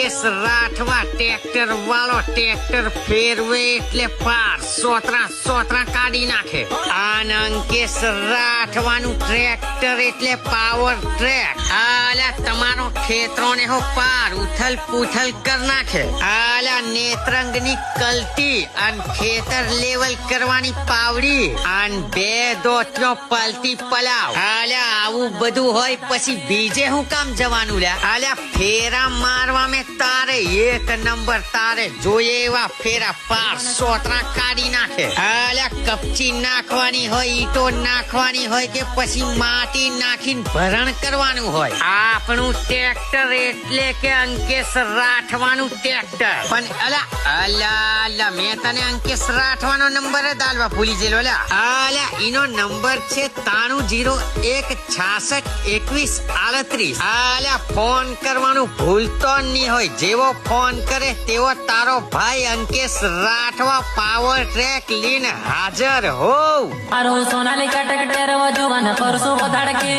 અંકેશ Rathwa tractor વાળો tractor ફેરવે એટલે પાર સોતરા કાઢી નાખે. આન અંકેશ રાઠવાનું ટ્રેક્ટર એટલે પાવર ટ્રેક. આલા તમારો ખેતરોને હો પાર ઉથલ પૂથલ કર નાખે. આલા નેત્રંગની કલટી અને ખેતર લેવલ કરવાની પાવડી અને 2 દોતનો પલટી પલાવ. આલા આવું બધું હોય પછી બીજે હું કામ જવાનું લ્યા? આલા ફેરા મારવા મેં તારે 1 નંબર, તારે જોઈએ એવા ફેરા પાર સોતરા કાઢી નાખે. આલા કપચી નાખવાની હોય, ઈટો નાખવાની હોય કે પછી માટી નાખીને ભરણ કરવાનું હોય. આપણું ટ્રેક્ટર એટલે કે અંકેશ રાઠવાનું ટ્રેક્ટર. પણ અલા મેં તને અંકેશ રાઠવાનો નંબર જ આલવા ભૂલી ગયેલો. અલા ઈનો નંબર છે 9301662138. અલા ફોન કરવાનું ભૂલતો નહીં હોય. જેવો ફોન કરે તેવો તારો ભાઈ અંકેશ રાઠવા પાવર ટ્રેક લઈને હાજર હોવ. સોનાલી કટક ટેરવા જોવાના પરસો ધડકે